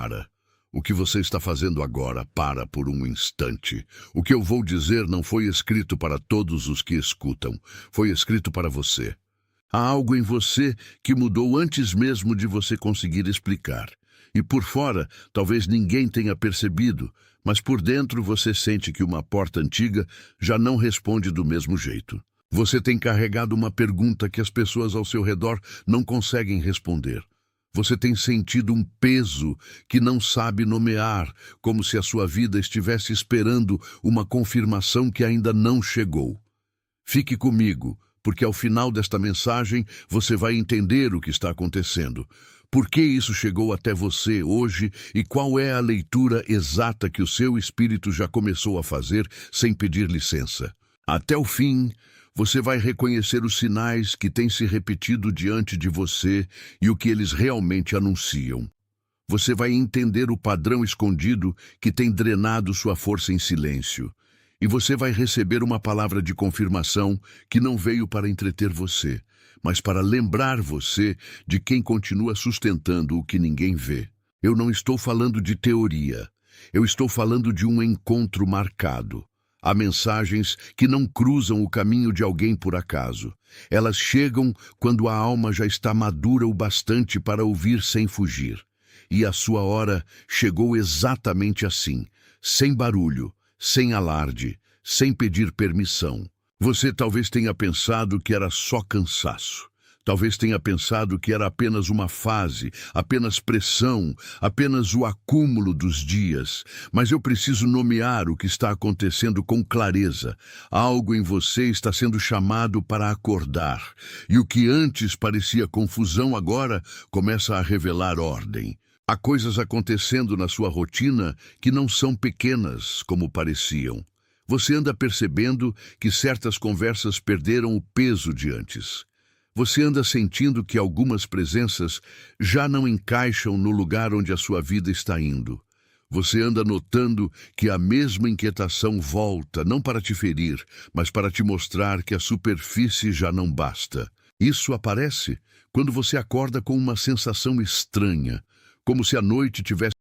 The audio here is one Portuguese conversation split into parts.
para. O que você está fazendo agora, para por um instante. O que eu vou dizer não foi escrito para todos os que escutam. Foi escrito para você. Há algo em você que mudou antes mesmo de você conseguir explicar. E por fora, talvez ninguém tenha percebido, mas por dentro você sente que uma porta antiga já não responde do mesmo jeito. Você tem carregado uma pergunta que as pessoas ao seu redor não conseguem responder. Você tem sentido um peso que não sabe nomear, como se a sua vida estivesse esperando uma confirmação que ainda não chegou. Fique comigo, porque ao final desta mensagem você vai entender o que está acontecendo. Por que isso chegou até você hoje e qual é a leitura exata que o seu espírito já começou a fazer sem pedir licença. Até o fim, você vai reconhecer os sinais que têm se repetido diante de você e o que eles realmente anunciam. Você vai entender o padrão escondido que tem drenado sua força em silêncio. E você vai receber uma palavra de confirmação que não veio para entreter você, mas para lembrar você de quem continua sustentando o que ninguém vê. Eu não estou falando de teoria. Eu estou falando de um encontro marcado. Há mensagens que não cruzam o caminho de alguém por acaso. Elas chegam quando a alma já está madura o bastante para ouvir sem fugir. E a sua hora chegou exatamente assim, sem barulho, sem alarde, sem pedir permissão. Você talvez tenha pensado que era só cansaço. Talvez tenha pensado que era apenas uma fase, apenas pressão, apenas o acúmulo dos dias. Mas eu preciso nomear o que está acontecendo com clareza. Algo em você está sendo chamado para acordar. E o que antes parecia confusão agora começa a revelar ordem. Há coisas acontecendo na sua rotina que não são pequenas como pareciam. Você anda percebendo que certas conversas perderam o peso de antes. Você anda sentindo que algumas presenças já não encaixam no lugar onde a sua vida está indo. Você anda notando que a mesma inquietação volta, não para te ferir, mas para te mostrar que a superfície já não basta. Isso aparece quando você acorda com uma sensação estranha, como se a noite tivesse...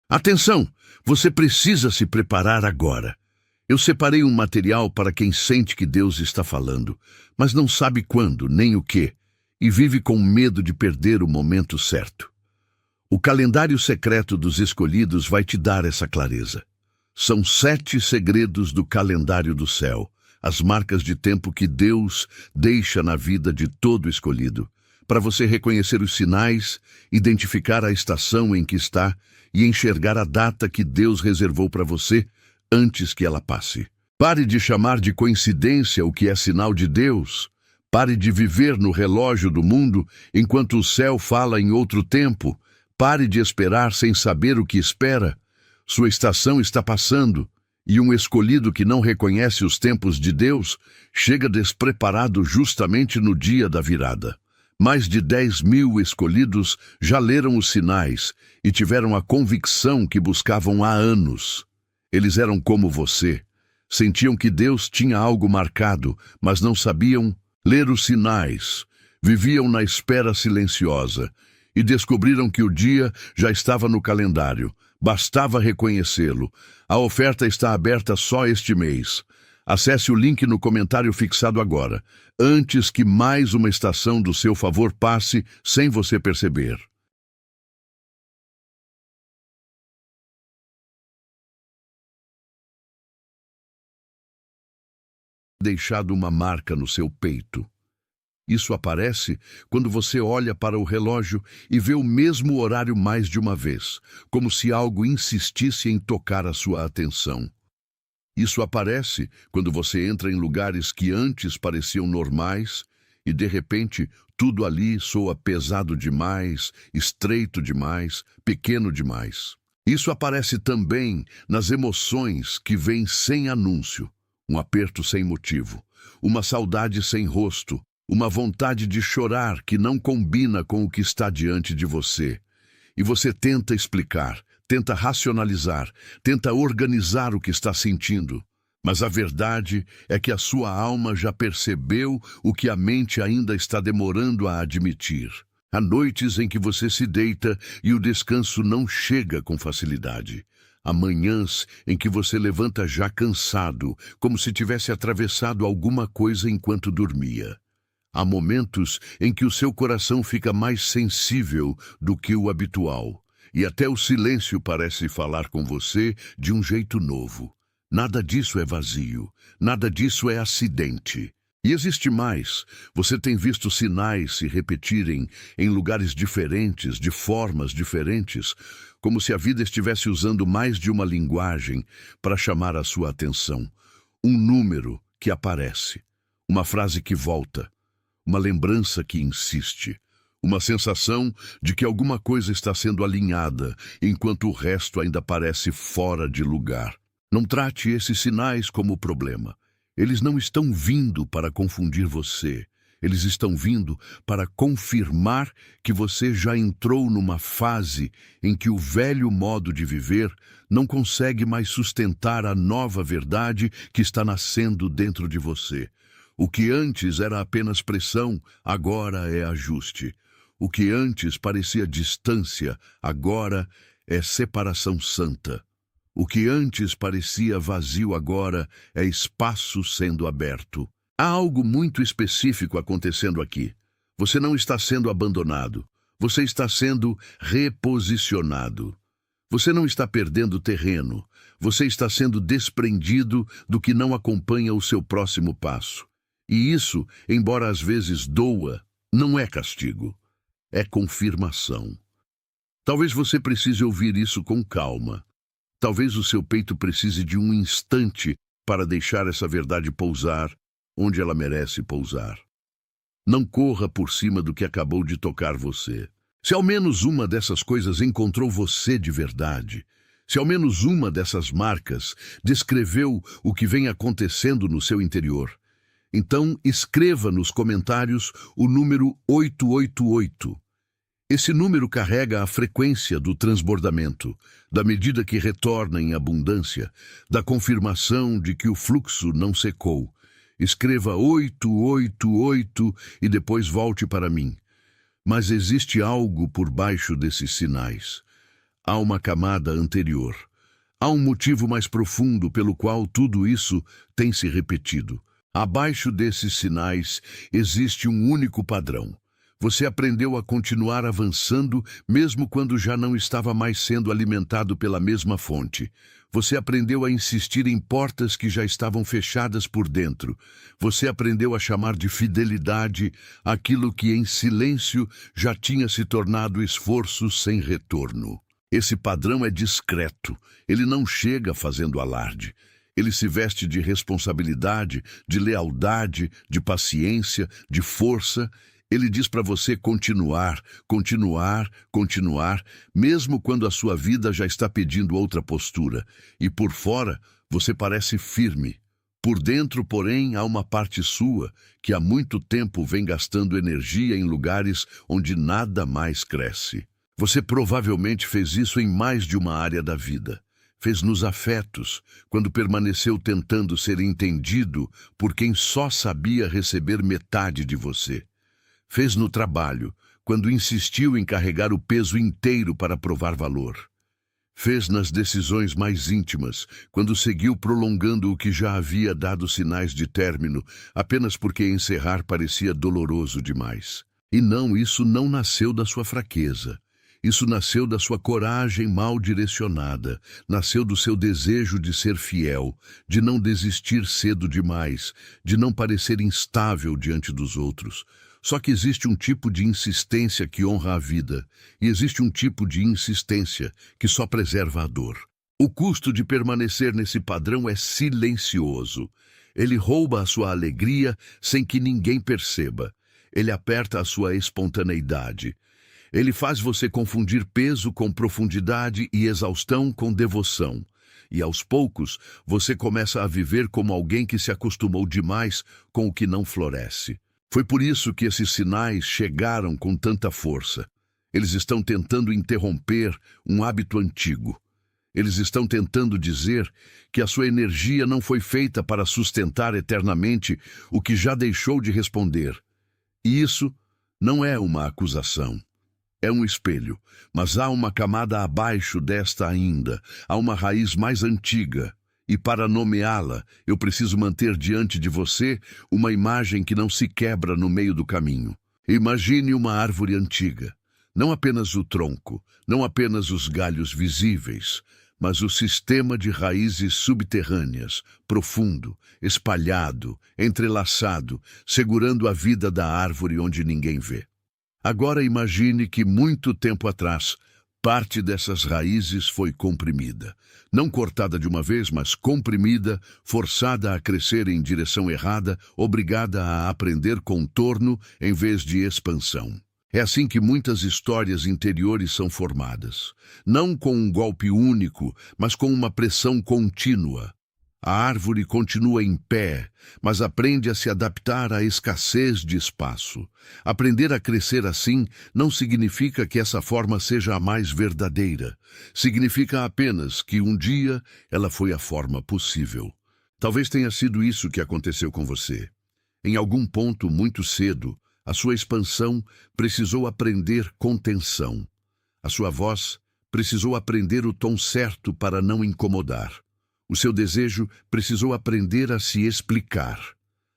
Atenção! Você precisa se preparar agora. Eu separei um material para quem sente que Deus está falando, mas não sabe quando, nem o quê, e vive com medo de perder o momento certo. O calendário secreto dos escolhidos vai te dar essa clareza. São 7 segredos do calendário do céu, as marcas de tempo que Deus deixa na vida de todo escolhido, para você reconhecer os sinais, identificar a estação em que está e enxergar a data que Deus reservou para você antes que ela passe. Pare de chamar de coincidência o que é sinal de Deus. Pare de viver no relógio do mundo enquanto o céu fala em outro tempo. Pare de esperar sem saber o que espera. Sua estação está passando, e um escolhido que não reconhece os tempos de Deus chega despreparado justamente no dia da virada. Mais de 10.000 escolhidos já leram os sinais e tiveram a convicção que buscavam há anos. Eles eram como você. Sentiam que Deus tinha algo marcado, mas não sabiam ler os sinais. Viviam na espera silenciosa e descobriram que o dia já estava no calendário. Bastava reconhecê-lo. A oferta está aberta só este mês. Acesse o link no comentário fixado agora, antes que mais uma estação do seu favor passe sem você perceber. Deixado uma marca no seu peito. Isso aparece quando você olha para o relógio e vê o mesmo horário mais de uma vez, como se algo insistisse em tocar a sua atenção. Isso aparece quando você entra em lugares que antes pareciam normais e, de repente, tudo ali soa pesado demais, estreito demais, pequeno demais. Isso aparece também nas emoções que vêm sem anúncio. Um aperto sem motivo, uma saudade sem rosto, uma vontade de chorar que não combina com o que está diante de você. E você tenta explicar, tenta racionalizar, tenta organizar o que está sentindo, Mas a verdade é que a sua alma já percebeu o que a mente ainda está demorando a admitir. Há noites em que você se deita e o descanso não chega com facilidade. Há manhãs em que você levanta já cansado, como se tivesse atravessado alguma coisa enquanto dormia. Há momentos em que o seu coração fica mais sensível do que o habitual, e até o silêncio parece falar com você de um jeito novo. Nada disso é vazio, nada disso é acidente. E existe mais. Você tem visto sinais se repetirem em lugares diferentes, de formas diferentes, como se a vida estivesse usando mais de uma linguagem para chamar a sua atenção. Um número que aparece, uma frase que volta, uma lembrança que insiste, uma sensação de que alguma coisa está sendo alinhada, enquanto o resto ainda parece fora de lugar. Não trate esses sinais como problema. Eles não estão vindo para confundir você. Eles estão vindo para confirmar que você já entrou numa fase em que o velho modo de viver não consegue mais sustentar a nova verdade que está nascendo dentro de você. O que antes era apenas pressão, agora é ajuste. O que antes parecia distância, agora é separação santa. O que antes parecia vazio agora é espaço sendo aberto. Há algo muito específico acontecendo aqui. Você não está sendo abandonado. Você está sendo reposicionado. Você não está perdendo terreno. Você está sendo desprendido do que não acompanha o seu próximo passo. E isso, embora às vezes doa, não é castigo. É confirmação. Talvez você precise ouvir isso com calma. Talvez o seu peito precise de um instante para deixar essa verdade pousar onde ela merece pousar. Não corra por cima do que acabou de tocar você. Se ao menos uma dessas coisas encontrou você de verdade, se ao menos uma dessas marcas descreveu o que vem acontecendo no seu interior, então escreva nos comentários o número 888. Esse número carrega a frequência do transbordamento, da medida que retorna em abundância, da confirmação de que o fluxo não secou. Escreva 888 e depois volte para mim. Mas existe algo por baixo desses sinais. Há uma camada anterior. Há um motivo mais profundo pelo qual tudo isso tem se repetido. Abaixo desses sinais existe um único padrão. Você aprendeu a continuar avançando mesmo quando já não estava mais sendo alimentado pela mesma fonte. Você aprendeu a insistir em portas que já estavam fechadas por dentro. Você aprendeu a chamar de fidelidade aquilo que em silêncio já tinha se tornado esforço sem retorno. Esse padrão é discreto. Ele não chega fazendo alarde. Ele se veste de responsabilidade, de lealdade, de paciência, de força. Ele diz para você continuar, continuar, continuar, mesmo quando a sua vida já está pedindo outra postura. E por fora, você parece firme. Por dentro, porém, há uma parte sua que há muito tempo vem gastando energia em lugares onde nada mais cresce. Você provavelmente fez isso em mais de uma área da vida. Fez nos afetos, quando permaneceu tentando ser entendido por quem só sabia receber metade de você. Fez no trabalho, quando insistiu em carregar o peso inteiro para provar valor. Fez nas decisões mais íntimas, quando seguiu prolongando o que já havia dado sinais de término, apenas porque encerrar parecia doloroso demais. E não, isso não nasceu da sua fraqueza. Isso nasceu da sua coragem mal direcionada, nasceu do seu desejo de ser fiel, de não desistir cedo demais, de não parecer instável diante dos outros. Só que existe um tipo de insistência que honra a vida, e existe um tipo de insistência que só preserva a dor. O custo de permanecer nesse padrão é silencioso. Ele rouba a sua alegria sem que ninguém perceba. Ele aperta a sua espontaneidade. Ele faz você confundir peso com profundidade e exaustão com devoção. E aos poucos, você começa a viver como alguém que se acostumou demais com o que não floresce. Foi por isso que esses sinais chegaram com tanta força. Eles estão tentando interromper um hábito antigo. Eles estão tentando dizer que a sua energia não foi feita para sustentar eternamente o que já deixou de responder. E isso não é uma acusação. É um espelho, mas há uma camada abaixo desta ainda, há uma raiz mais antiga. E para nomeá-la, eu preciso manter diante de você uma imagem que não se quebra no meio do caminho. Imagine uma árvore antiga. Não apenas o tronco, não apenas os galhos visíveis, mas o sistema de raízes subterrâneas, profundo, espalhado, entrelaçado, segurando a vida da árvore onde ninguém vê. Agora imagine que muito tempo atrás, parte dessas raízes foi comprimida. Não cortada de uma vez, mas comprimida, forçada a crescer em direção errada, obrigada a aprender contorno em vez de expansão. É assim que muitas histórias interiores são formadas. Não com um golpe único, mas com uma pressão contínua. A árvore continua em pé, mas aprende a se adaptar à escassez de espaço. Aprender a crescer assim não significa que essa forma seja a mais verdadeira. Significa apenas que um dia ela foi a forma possível. Talvez tenha sido isso que aconteceu com você. Em algum ponto, muito cedo, a sua expansão precisou aprender contenção. A sua voz precisou aprender o tom certo para não incomodar. O seu desejo precisou aprender a se explicar.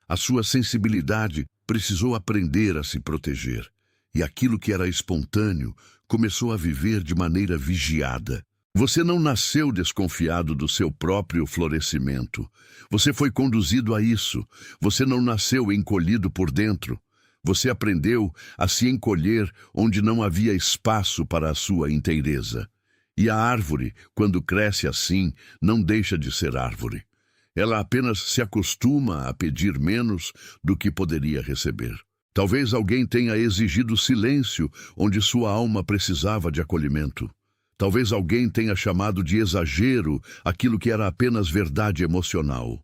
A sua sensibilidade precisou aprender a se proteger. E aquilo que era espontâneo começou a viver de maneira vigiada. Você não nasceu desconfiado do seu próprio florescimento. Você foi conduzido a isso. Você não nasceu encolhido por dentro. Você aprendeu a se encolher onde não havia espaço para a sua inteireza. E a árvore, quando cresce assim, não deixa de ser árvore. Ela apenas se acostuma a pedir menos do que poderia receber. Talvez alguém tenha exigido silêncio onde sua alma precisava de acolhimento. Talvez alguém tenha chamado de exagero aquilo que era apenas verdade emocional.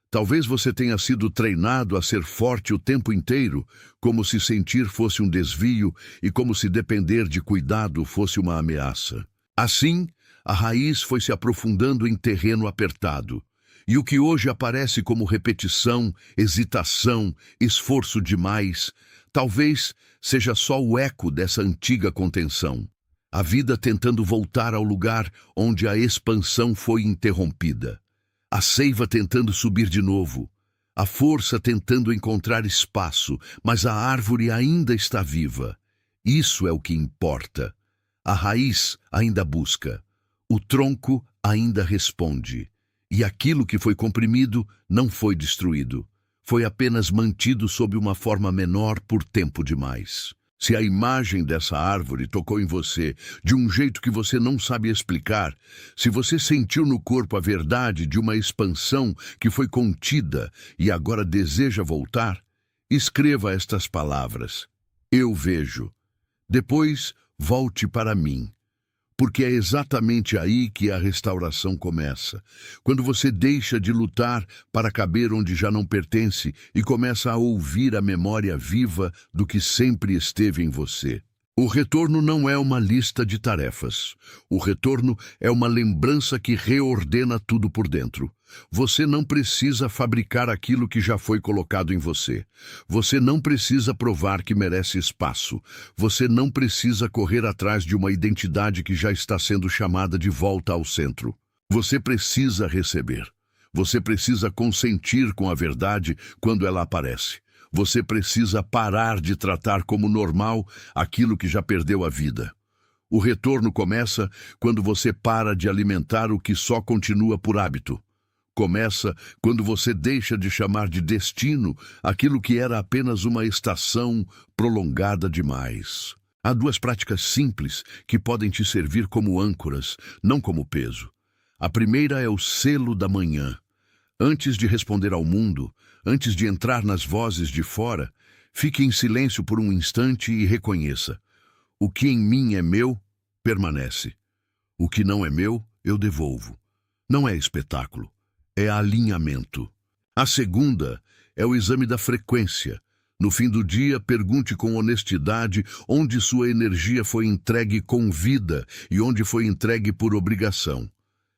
Talvez você tenha sido treinado a ser forte o tempo inteiro, como se sentir fosse um desvio e como se depender de cuidado fosse uma ameaça. Assim, a raiz foi se aprofundando em terreno apertado, e o que hoje aparece como repetição, hesitação, esforço demais, talvez seja só o eco dessa antiga contenção. A vida tentando voltar ao lugar onde a expansão foi interrompida. A seiva tentando subir de novo. A força tentando encontrar espaço, mas a árvore ainda está viva. Isso é o que importa. A raiz ainda busca, o tronco ainda responde, e aquilo que foi comprimido não foi destruído, foi apenas mantido sob uma forma menor por tempo demais. Se a imagem dessa árvore tocou em você de um jeito que você não sabe explicar, se você sentiu no corpo a verdade de uma expansão que foi contida e agora deseja voltar, escreva estas palavras: eu vejo. Depois, volte para mim, porque é exatamente aí que a restauração começa, quando você deixa de lutar para caber onde já não pertence e começa a ouvir a memória viva do que sempre esteve em você. O retorno não é uma lista de tarefas. O retorno é uma lembrança que reordena tudo por dentro. Você não precisa fabricar aquilo que já foi colocado em você. Você não precisa provar que merece espaço. Você não precisa correr atrás de uma identidade que já está sendo chamada de volta ao centro. Você precisa receber. Você precisa consentir com a verdade quando ela aparece. Você precisa parar de tratar como normal aquilo que já perdeu a vida. O retorno começa quando você para de alimentar o que só continua por hábito. Começa quando você deixa de chamar de destino aquilo que era apenas uma estação prolongada demais. Há duas práticas simples que podem te servir como âncoras, não como peso. A primeira é o selo da manhã. Antes de responder ao mundo, antes de entrar nas vozes de fora, fique em silêncio por um instante e reconheça: o que em mim é meu, permanece. O que não é meu, eu devolvo. Não é espetáculo, é alinhamento. A segunda é o exame da frequência. No fim do dia, pergunte com honestidade onde sua energia foi entregue com vida e onde foi entregue por obrigação.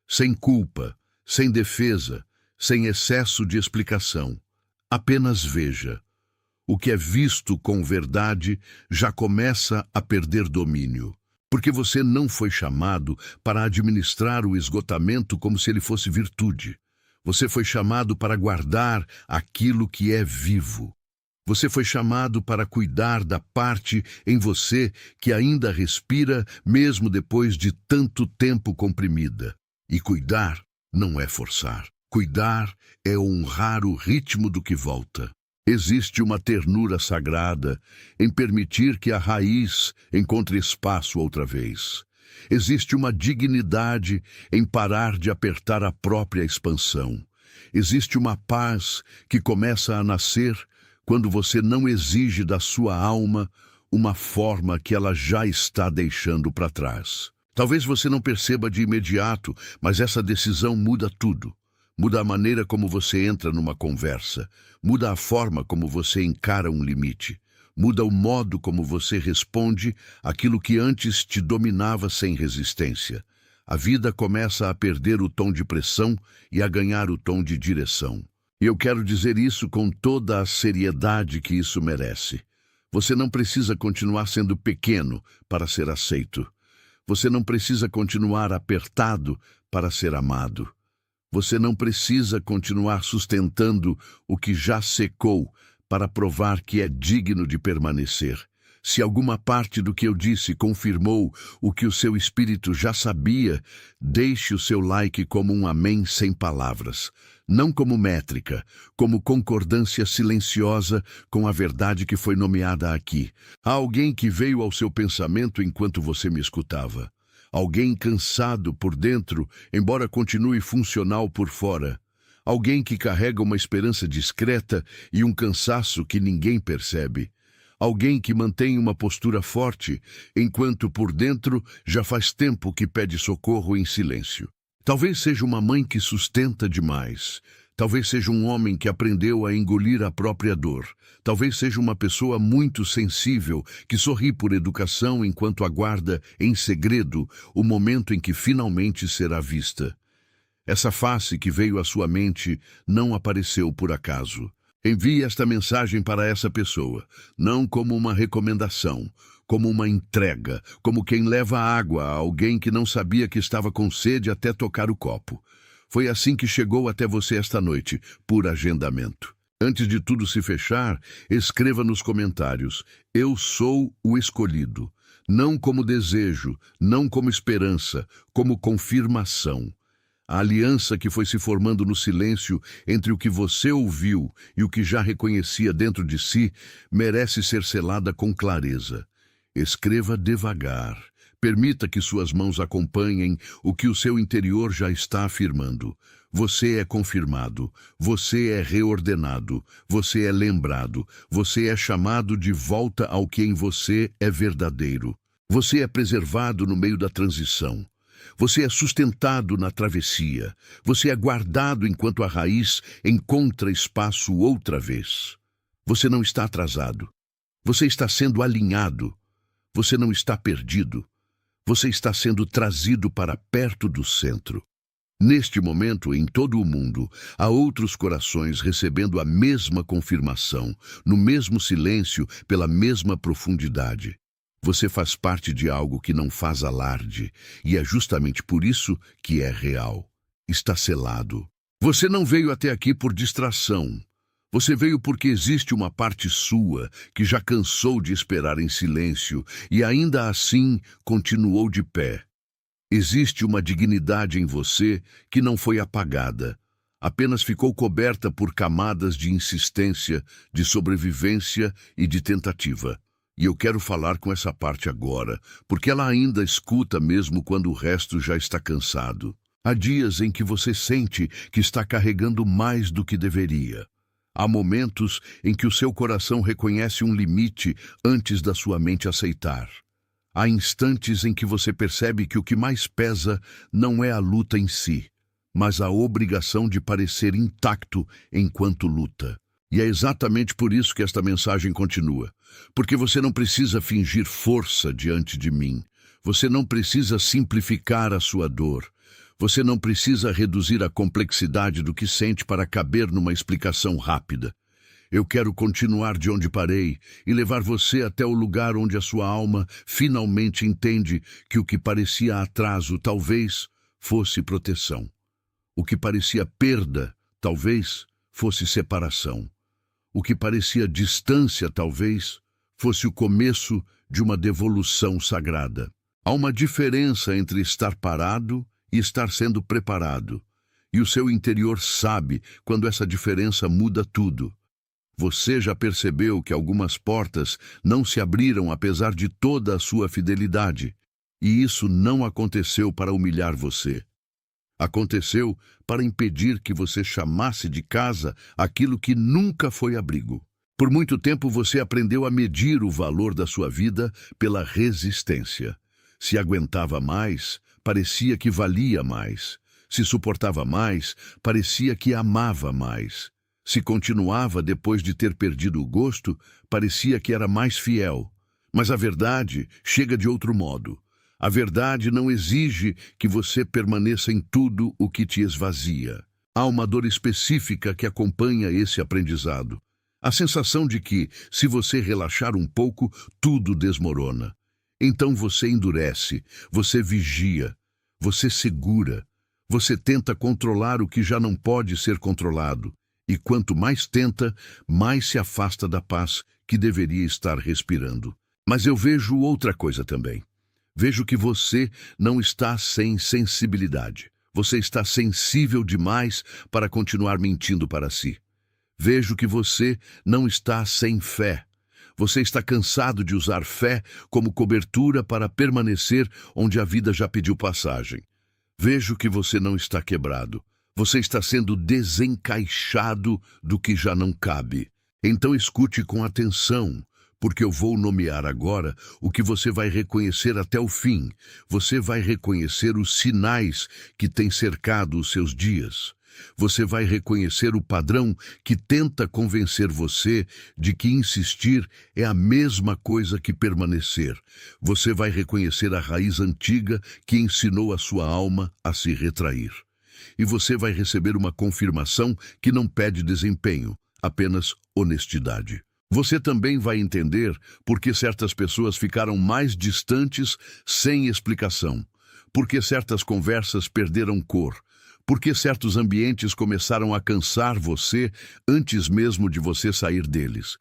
sem culpa, sem defesa, sem excesso de explicação. Apenas veja. O que é visto com verdade já começa a perder domínio, porque você não foi chamado para administrar o esgotamento como se ele fosse virtude. Você foi chamado para guardar aquilo que é vivo. Você foi chamado para cuidar da parte em você que ainda respira, mesmo depois de tanto tempo comprimida. E cuidar não é forçar. Cuidar é honrar o ritmo do que volta. Existe uma ternura sagrada em permitir que a raiz encontre espaço outra vez. Existe uma dignidade em parar de apertar a própria expansão. Existe uma paz que começa a nascer quando você não exige da sua alma uma forma que ela já está deixando para trás. Talvez você não perceba de imediato, mas essa decisão muda tudo. Muda a maneira como você entra numa conversa, muda a forma como você encara um limite, muda o modo como você responde àquilo que antes te dominava sem resistência. A vida começa a perder o tom de pressão e a ganhar o tom de direção. E eu quero dizer isso com toda a seriedade que isso merece. Você não precisa continuar sendo pequeno para ser aceito. Você não precisa continuar apertado para ser amado. Você não precisa continuar sustentando o que já secou para provar que é digno de permanecer. Se alguma parte do que eu disse confirmou o que o seu espírito já sabia, deixe o seu like como um amém sem palavras. Não como métrica, como concordância silenciosa com a verdade que foi nomeada aqui. Há alguém que veio ao seu pensamento enquanto você me escutava. Alguém cansado por dentro, embora continue funcional por fora. Alguém que carrega uma esperança discreta e um cansaço que ninguém percebe. Alguém que mantém uma postura forte, enquanto por dentro já faz tempo que pede socorro em silêncio. Talvez seja uma mãe que sustenta demais. Talvez seja um homem que aprendeu a engolir a própria dor. Talvez seja uma pessoa muito sensível que sorri por educação enquanto aguarda, em segredo, o momento em que finalmente será vista. Essa face que veio à sua mente não apareceu por acaso. Envie esta mensagem para essa pessoa, não como uma recomendação, como uma entrega, como quem leva água a alguém que não sabia que estava com sede até tocar o copo. Foi assim que chegou até você esta noite, por agendamento. Antes de tudo se fechar, escreva nos comentários: eu sou o escolhido. Não como desejo, não como esperança, como confirmação. A aliança que foi se formando no silêncio entre o que você ouviu e o que já reconhecia dentro de si merece ser selada com clareza. Escreva devagar. Permita que suas mãos acompanhem o que o seu interior já está afirmando. Você é confirmado, você é reordenado, você é lembrado, você é chamado de volta ao que em você é verdadeiro. Você é preservado no meio da transição. Você é sustentado na travessia. Você é guardado enquanto a raiz encontra espaço outra vez. Você não está atrasado. Você está sendo alinhado. Você não está perdido. Você está sendo trazido para perto do centro. Neste momento, em todo o mundo, há outros corações recebendo a mesma confirmação, no mesmo silêncio, pela mesma profundidade. Você faz parte de algo que não faz alarde, e é justamente por isso que é real. Está selado. Você não veio até aqui por distração. Você veio porque existe uma parte sua que já cansou de esperar em silêncio e ainda assim continuou de pé. Existe uma dignidade em você que não foi apagada, apenas ficou coberta por camadas de insistência, de sobrevivência e de tentativa. E eu quero falar com essa parte agora, porque ela ainda escuta mesmo quando o resto já está cansado. Há dias em que você sente que está carregando mais do que deveria. Há momentos em que o seu coração reconhece um limite antes da sua mente aceitar. Há instantes em que você percebe que o que mais pesa não é a luta em si, mas a obrigação de parecer intacto enquanto luta. E é exatamente por isso que esta mensagem continua. Porque você não precisa fingir força diante de mim. Você não precisa simplificar a sua dor. Você não precisa reduzir a complexidade do que sente para caber numa explicação rápida. Eu quero continuar de onde parei e levar você até o lugar onde a sua alma finalmente entende que o que parecia atraso talvez fosse proteção. O que parecia perda talvez fosse separação. O que parecia distância talvez fosse o começo de uma devolução sagrada. Há uma diferença entre estar parado e estar sendo preparado. E o seu interior sabe quando essa diferença muda tudo. Você já percebeu que algumas portas não se abriram apesar de toda a sua fidelidade. E isso não aconteceu para humilhar você. Aconteceu para impedir que você chamasse de casa aquilo que nunca foi abrigo. Por muito tempo você aprendeu a medir o valor da sua vida pela resistência. Se aguentava mais, parecia que valia mais. Se suportava mais, parecia que amava mais. Se continuava depois de ter perdido o gosto, parecia que era mais fiel. Mas a verdade chega de outro modo. A verdade não exige que você permaneça em tudo o que te esvazia. Há uma dor específica que acompanha esse aprendizado. A sensação de que, se você relaxar um pouco, tudo desmorona. Então você endurece, você vigia, você segura, você tenta controlar o que já não pode ser controlado. E quanto mais tenta, mais se afasta da paz que deveria estar respirando. Mas eu vejo outra coisa também. Vejo que você não está sem sensibilidade. Você está sensível demais para continuar mentindo para si. Vejo que você não está sem fé. Você está cansado de usar fé como cobertura para permanecer onde a vida já pediu passagem. Vejo que você não está quebrado. Você está sendo desencaixado do que já não cabe. Então escute com atenção, porque eu vou nomear agora o que você vai reconhecer até o fim. Você vai reconhecer os sinais que têm cercado os seus dias. Você vai reconhecer o padrão que tenta convencer você de que insistir é a mesma coisa que permanecer. Você vai reconhecer a raiz antiga que ensinou a sua alma a se retrair. E você vai receber uma confirmação que não pede desempenho, apenas honestidade. Você também vai entender por que certas pessoas ficaram mais distantes sem explicação, por que certas conversas perderam cor, por que certos ambientes começaram a cansar você antes mesmo de você sair deles.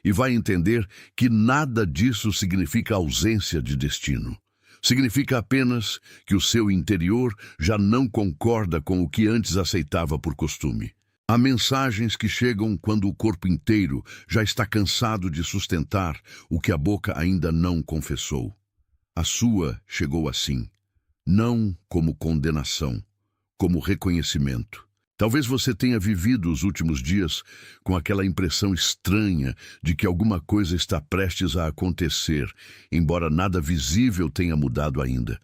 E vai entender que nada disso significa ausência de destino. Significa apenas que o seu interior já não concorda com o que antes aceitava por costume. Há mensagens que chegam quando o corpo inteiro já está cansado de sustentar o que a boca ainda não confessou. A sua chegou assim, não como condenação, como reconhecimento. Talvez você tenha vivido os últimos dias com aquela impressão estranha de que alguma coisa está prestes a acontecer, embora nada visível tenha mudado ainda.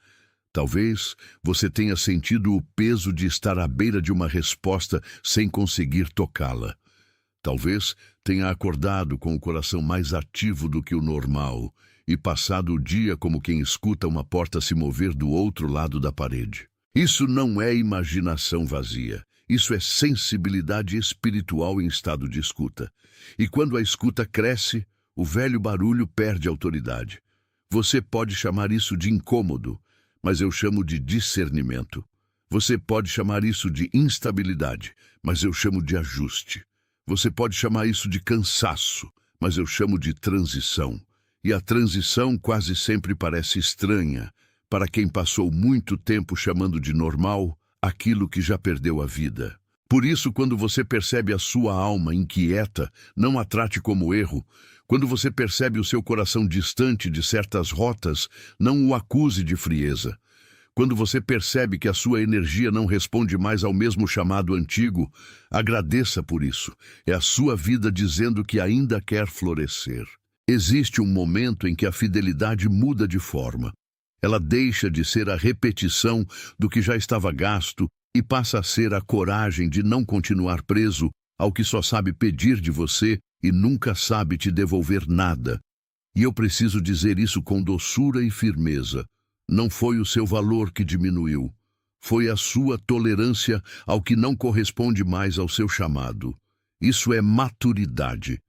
Talvez você tenha sentido o peso de estar à beira de uma resposta sem conseguir tocá-la. Talvez tenha acordado com o coração mais ativo do que o normal e passado o dia como quem escuta uma porta se mover do outro lado da parede. Isso não é imaginação vazia. Isso é sensibilidade espiritual em estado de escuta. E quando a escuta cresce, o velho barulho perde autoridade. Você pode chamar isso de incômodo, mas eu chamo de discernimento. Você pode chamar isso de instabilidade, mas eu chamo de ajuste. Você pode chamar isso de cansaço, mas eu chamo de transição. E a transição quase sempre parece estranha para quem passou muito tempo chamando de normal aquilo que já perdeu a vida. Por isso, quando você percebe a sua alma inquieta, não a trate como erro. Quando você percebe o seu coração distante de certas rotas, não o acuse de frieza. Quando você percebe que a sua energia não responde mais ao mesmo chamado antigo, agradeça por isso. É a sua vida dizendo que ainda quer florescer. Existe um momento em que a fidelidade muda de forma. Ela deixa de ser a repetição do que já estava gasto e passa a ser a coragem de não continuar preso ao que só sabe pedir de você e nunca sabe te devolver nada. E eu preciso dizer isso com doçura e firmeza. Não foi o seu valor que diminuiu. Foi a sua tolerância ao que não corresponde mais ao seu chamado. Isso é maturidade.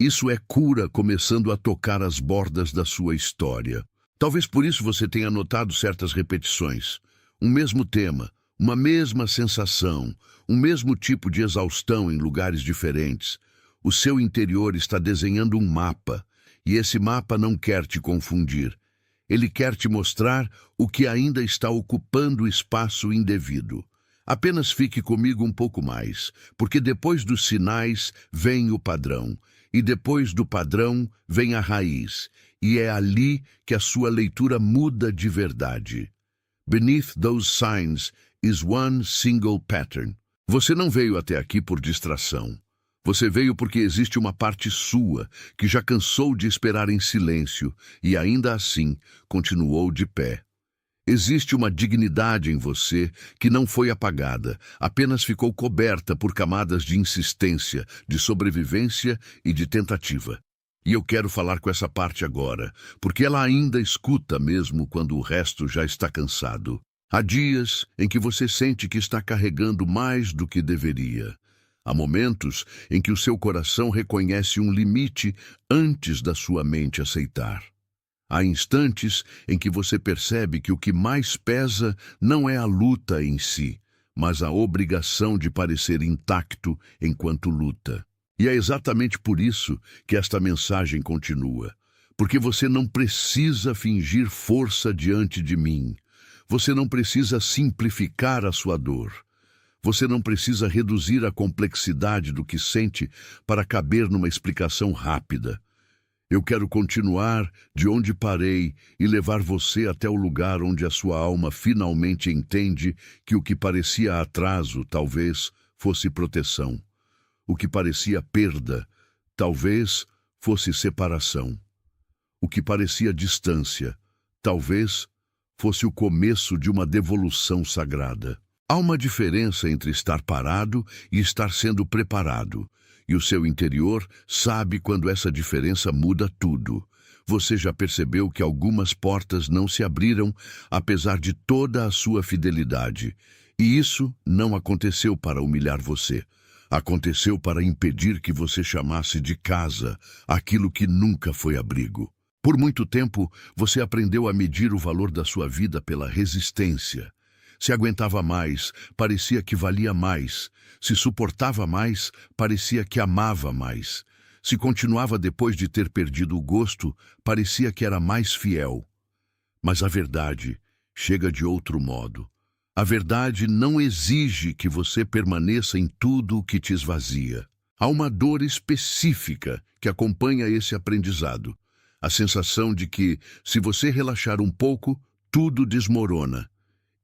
Isso é cura começando a tocar as bordas da sua história. Talvez por isso você tenha notado certas repetições. Um mesmo tema, uma mesma sensação, um mesmo tipo de exaustão em lugares diferentes. O seu interior está desenhando um mapa, e esse mapa não quer te confundir. Ele quer te mostrar o que ainda está ocupando espaço indevido. Apenas fique comigo um pouco mais, porque depois dos sinais vem o padrão, e depois do padrão vem a raiz, e é ali que a sua leitura muda de verdade. Beneath those signs is one single pattern. Você não veio até aqui por distração. Você veio porque existe uma parte sua que já cansou de esperar em silêncio e ainda assim continuou de pé. Existe uma dignidade em você que não foi apagada, apenas ficou coberta por camadas de insistência, de sobrevivência e de tentativa. E eu quero falar com essa parte agora, porque ela ainda escuta mesmo quando o resto já está cansado. Há dias em que você sente que está carregando mais do que deveria. Há momentos em que o seu coração reconhece um limite antes da sua mente aceitar. Há instantes em que você percebe que o que mais pesa não é a luta em si, mas a obrigação de parecer intacto enquanto luta. E é exatamente por isso que esta mensagem continua. Porque você não precisa fingir força diante de mim. Você não precisa simplificar a sua dor. Você não precisa reduzir a complexidade do que sente para caber numa explicação rápida. Eu quero continuar de onde parei e levar você até o lugar onde a sua alma finalmente entende que o que parecia atraso, talvez, fosse proteção. O que parecia perda, talvez, fosse separação. O que parecia distância, talvez, fosse o começo de uma devolução sagrada. Há uma diferença entre estar parado e estar sendo preparado, e o seu interior sabe quando essa diferença muda tudo. Você já percebeu que algumas portas não se abriram, apesar de toda a sua fidelidade, e isso não aconteceu para humilhar você. Aconteceu para impedir que você chamasse de casa aquilo que nunca foi abrigo. Por muito tempo, você aprendeu a medir o valor da sua vida pela resistência. Se aguentava mais, parecia que valia mais. Se suportava mais, parecia que amava mais. Se continuava depois de ter perdido o gosto, parecia que era mais fiel. Mas a verdade chega de outro modo. A verdade não exige que você permaneça em tudo o que te esvazia. Há uma dor específica que acompanha esse aprendizado. A sensação de que, se você relaxar um pouco, tudo desmorona.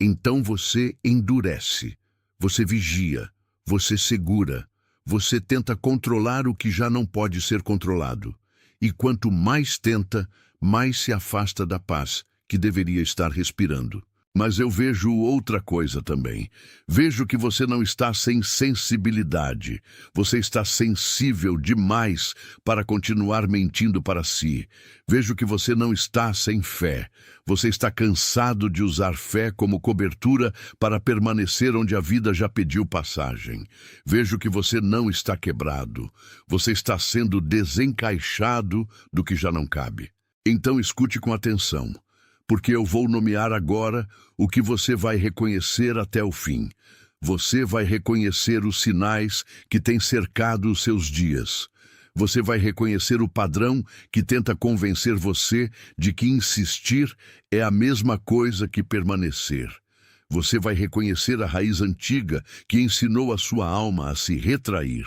Então você endurece, você vigia, você segura, você tenta controlar o que já não pode ser controlado. E quanto mais tenta, mais se afasta da paz que deveria estar respirando. Mas eu vejo outra coisa também. Vejo que você não está sem sensibilidade. Você está sensível demais para continuar mentindo para si. Vejo que você não está sem fé. Você está cansado de usar fé como cobertura para permanecer onde a vida já pediu passagem. Vejo que você não está quebrado. Você está sendo desencaixado do que já não cabe. Então escute com atenção. Porque eu vou nomear agora o que você vai reconhecer até o fim. Você vai reconhecer os sinais que têm cercado os seus dias. Você vai reconhecer o padrão que tenta convencer você de que insistir é a mesma coisa que permanecer. Você vai reconhecer a raiz antiga que ensinou a sua alma a se retrair.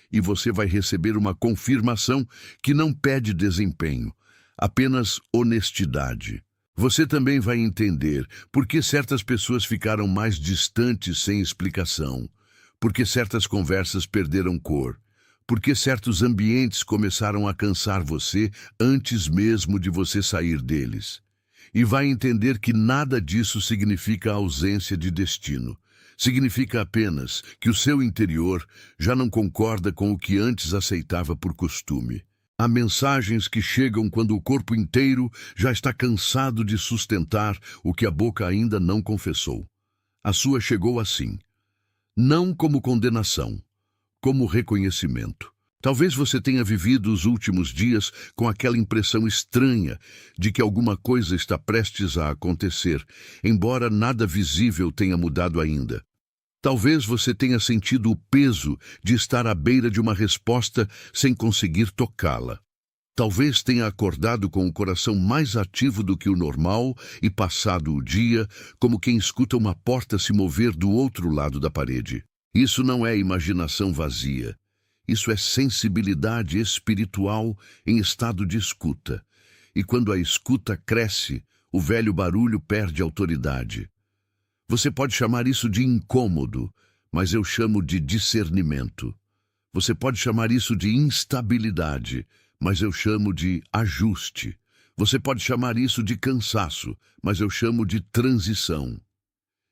E você vai receber uma confirmação que não pede desempenho, apenas honestidade. Você também vai entender por que certas pessoas ficaram mais distantes sem explicação, por que certas conversas perderam cor, por que certos ambientes começaram a cansar você antes mesmo de você sair deles. E vai entender que nada disso significa ausência de destino. Significa apenas que o seu interior já não concorda com o que antes aceitava por costume. Há mensagens que chegam quando o corpo inteiro já está cansado de sustentar o que a boca ainda não confessou. A sua chegou assim, não como condenação, como reconhecimento. Talvez você tenha vivido os últimos dias com aquela impressão estranha de que alguma coisa está prestes a acontecer, embora nada visível tenha mudado ainda. Talvez você tenha sentido o peso de estar à beira de uma resposta sem conseguir tocá-la. Talvez tenha acordado com o coração mais ativo do que o normal e passado o dia como quem escuta uma porta se mover do outro lado da parede. Isso não é imaginação vazia. Isso é sensibilidade espiritual em estado de escuta. E quando a escuta cresce, o velho barulho perde autoridade. Você pode chamar isso de incômodo, mas eu chamo de discernimento. Você pode chamar isso de instabilidade, mas eu chamo de ajuste. Você pode chamar isso de cansaço, mas eu chamo de transição.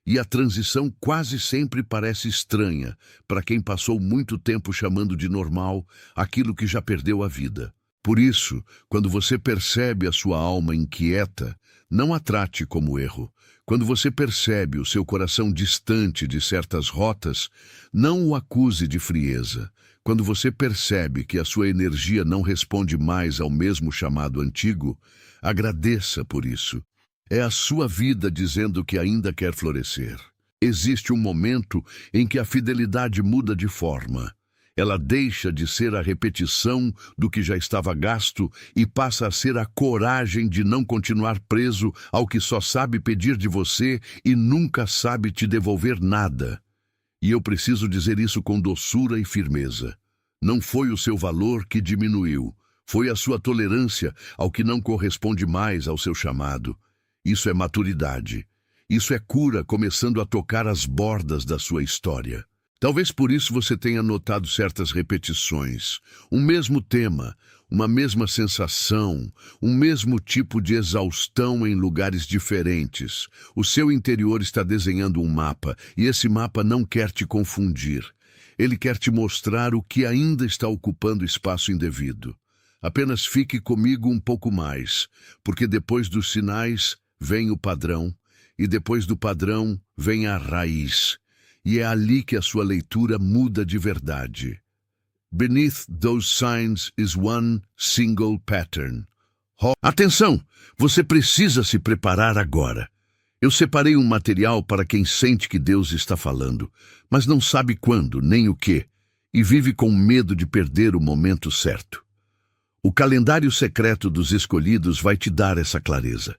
E a transição quase sempre parece estranha para quem passou muito tempo chamando de normal aquilo que já perdeu a vida. Por isso, quando você percebe a sua alma inquieta, não a trate como erro. Quando você percebe o seu coração distante de certas rotas, não o acuse de frieza. Quando você percebe que a sua energia não responde mais ao mesmo chamado antigo, agradeça por isso. É a sua vida dizendo que ainda quer florescer. Existe um momento em que a fidelidade muda de forma. Ela deixa de ser a repetição do que já estava gasto e passa a ser a coragem de não continuar preso ao que só sabe pedir de você e nunca sabe te devolver nada. E eu preciso dizer isso com doçura e firmeza. Não foi o seu valor que diminuiu, foi a sua tolerância ao que não corresponde mais ao seu chamado. Isso é maturidade. Isso é cura começando a tocar as bordas da sua história. Talvez por isso você tenha notado certas repetições, um mesmo tema, uma mesma sensação, um mesmo tipo de exaustão em lugares diferentes. O seu interior está desenhando um mapa, e esse mapa não quer te confundir. Ele quer te mostrar o que ainda está ocupando espaço indevido. Apenas fique comigo um pouco mais, porque depois dos sinais vem o padrão, e depois do padrão vem a raiz. E é ali que a sua leitura muda de verdade. Beneath those signs is one single pattern. Atenção! Você precisa se preparar agora. Eu separei um material para quem sente que Deus está falando, mas não sabe quando nem o que, e vive com medo de perder o momento certo. O calendário secreto dos escolhidos vai te dar essa clareza.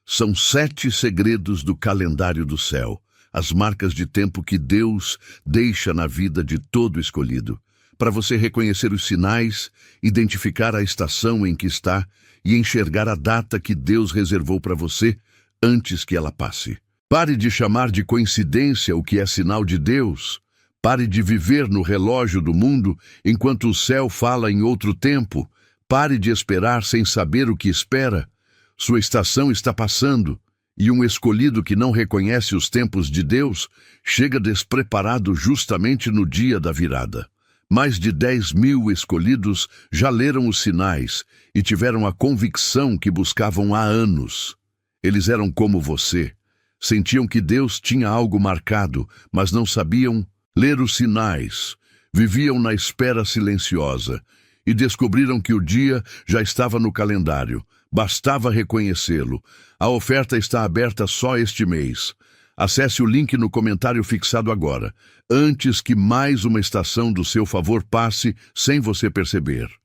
São 7 segredos do calendário do céu, as marcas de tempo que Deus deixa na vida de todo escolhido, para você reconhecer os sinais, identificar a estação em que está e enxergar a data que Deus reservou para você antes que ela passe. Pare de chamar de coincidência o que é sinal de Deus. Pare de viver no relógio do mundo enquanto o céu fala em outro tempo. Pare de esperar sem saber o que espera. Sua estação está passando. E um escolhido que não reconhece os tempos de Deus chega despreparado justamente no dia da virada. Mais de 10.000 escolhidos já leram os sinais e tiveram a convicção que buscavam há anos. Eles eram como você. Sentiam que Deus tinha algo marcado, mas não sabiam ler os sinais. Viviam na espera silenciosa e descobriram que o dia já estava no calendário. Bastava reconhecê-lo. A oferta está aberta só este mês. Acesse o link no comentário fixado agora, antes que mais uma estação do seu favor passe sem você perceber.